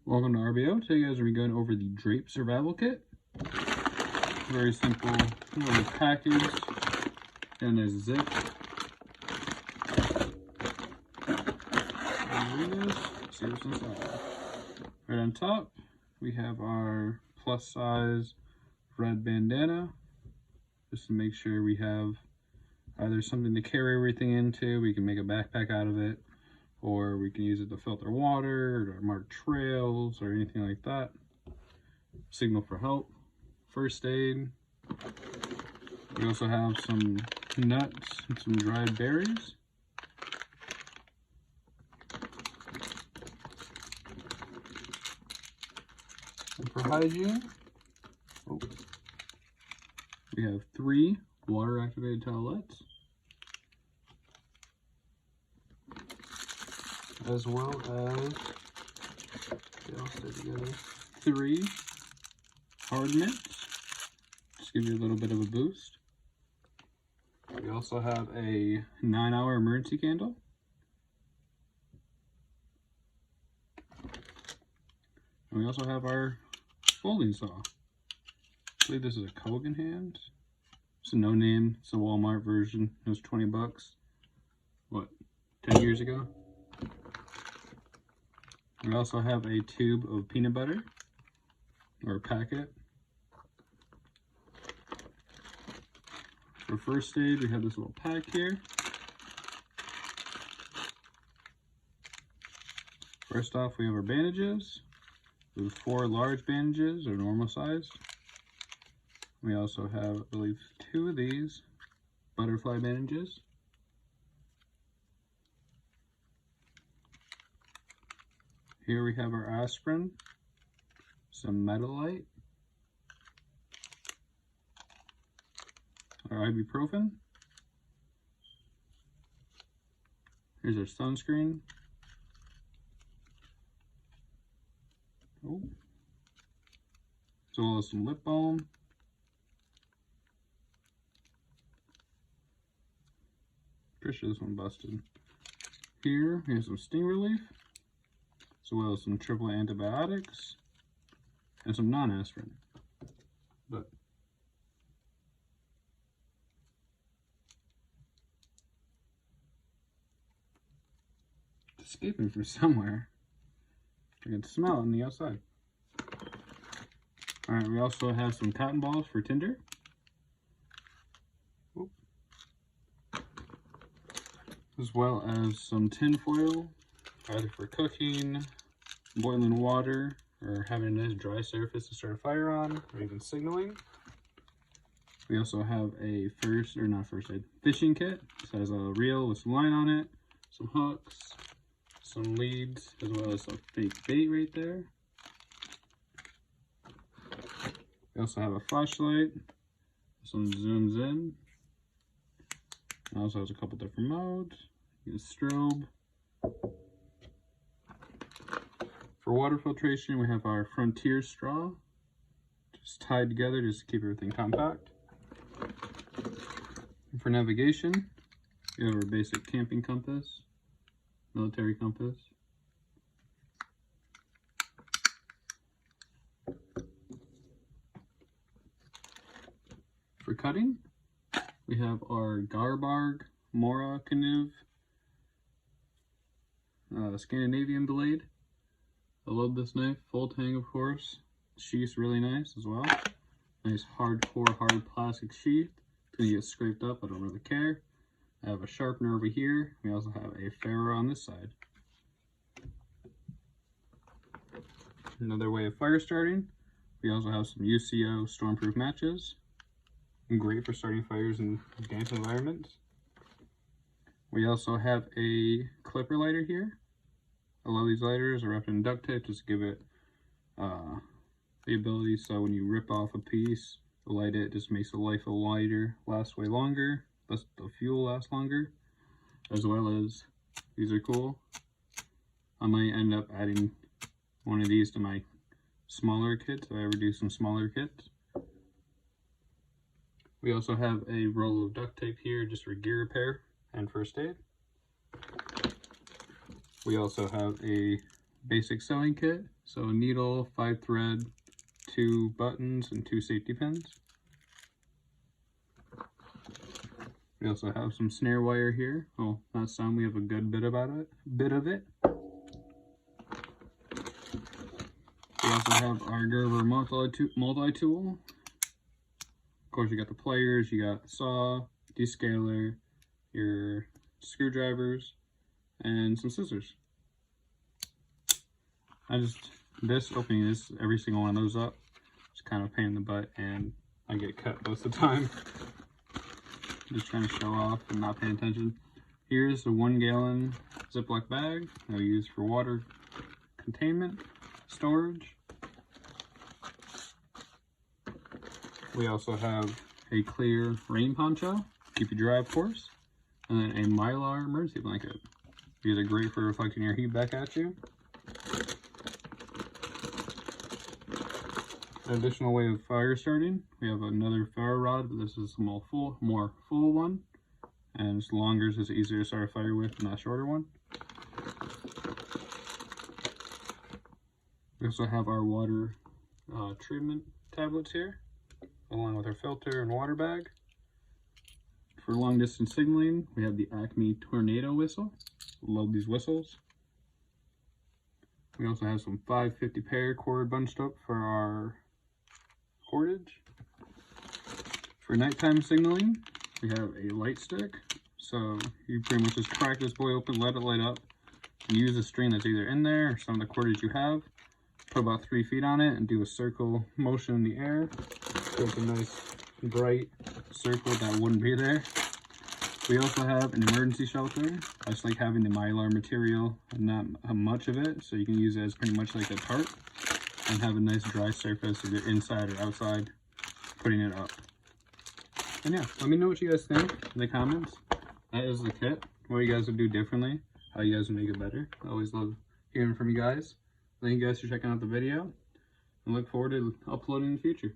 Welcome to RBO. Today guys, we're going over the Drape Survival Kit. Very simple little package and a zip. See what's inside. Right on top, we have our plus size red bandana, just to make sure we have either something to carry everything into. We can make a backpack out of it, or we can use it to filter water or mark trails or anything like that. Signal for help, first aid. We also have some nuts and some dried berries. And for hygiene, we have 3 water activated towelettes, as well as, they all stay together, 3 hard mitts, just give you a little bit of a boost. We also have a 9-hour emergency candle. And we also have our folding saw. I believe this is a Kogan hand. It's a no name, it's a Walmart version. It was 20 bucks. What, 10 years ago? We also have a tube of peanut butter, or a packet. For first aid, we have this little pack here. First off, we have our bandages. There's 4 large bandages, or normal size. We also have, I believe, 2 of these butterfly bandages. Here we have our aspirin, some Metalite, our ibuprofen. Here's our sunscreen. As well as some lip balm. Pretty sure this one busted. Here we have some sting relief, as well as some triple antibiotics and some non-aspirin. But it's escaping from somewhere. I can smell it on the outside. Alright, we also have some cotton balls for tinder. As well as some tin foil, either for cooking, boiling water, or having a nice dry surface to start a fire on, or even signaling. We also have a fishing kit. This has a reel with some line on it, some hooks, some leads, as well as some fake bait right there. We also have a flashlight, some zooms in. It also has a couple different modes. You can strobe. For water filtration, we have our Frontier straw, just tied together just to keep everything compact. And for navigation, we have our basic camping compass, military compass. For cutting, we have our Garbarg Mora Canoe Scandinavian blade. I love this knife, full tang of course. The sheath's really nice as well. Nice hardcore hard plastic sheath. It's gonna get scraped up, I don't really care. I have a sharpener over here. We also have a ferro on this side. Another way of fire starting, we also have some UCO stormproof matches. Great for starting fires in damp environments. We also have a clipper lighter here. I love these lighters. They're wrapped in duct tape just to give it the ability so when you rip off a piece, light it just makes the life of the lighter last way longer. Thus the fuel lasts longer. As well as, these are cool. I might end up adding one of these to my smaller kits if I ever do some smaller kits. We also have a roll of duct tape here just for gear repair and first aid. We also have a basic sewing kit. So a needle, 5 thread, 2 buttons, and 2 safety pins. We also have some snare wire here. Oh, not some, we have a good bit of it. We also have our Gerber multi-tool. Of course, you got the pliers, you got the saw, descaler, your screwdrivers, and some scissors. Opening every single one of those up, it's kind of a pain in the butt, and I get cut most of the time. Just trying to show off and not paying attention. Here's a 1 gallon Ziploc bag that we use for water containment, storage. We also have a clear rain poncho, keep you dry of course, and then a Mylar emergency blanket. These are great for reflecting your heat back at you. An additional way of fire starting, we have another fire rod, but this is a more full one, and it's longer, so it's easier to start a fire with than that shorter one. We also have our water treatment tablets here, along with our filter and water bag. For long distance signaling, we have the Acme Tornado whistle. Love these whistles. We also have some 550 paracord bunched up for our cordage. For nighttime signaling, we have a light stick. So you pretty much just crack this boy open, let it light up, and use a string that's either in there or some of the cordage you have. Put about 3 feet on it and do a circle motion in the air. So it's a nice bright circle that wouldn't be there. We also have an emergency shelter. I just like having the Mylar material and not much of it, so you can use it as pretty much like a tarp and have a nice dry surface if you're inside or outside putting it up. And yeah, let me know what you guys think in the comments. That is the kit. What you guys would do differently, how you guys would make it better. I always love hearing from you guys. Thank you guys for checking out the video, and look forward to uploading in the future.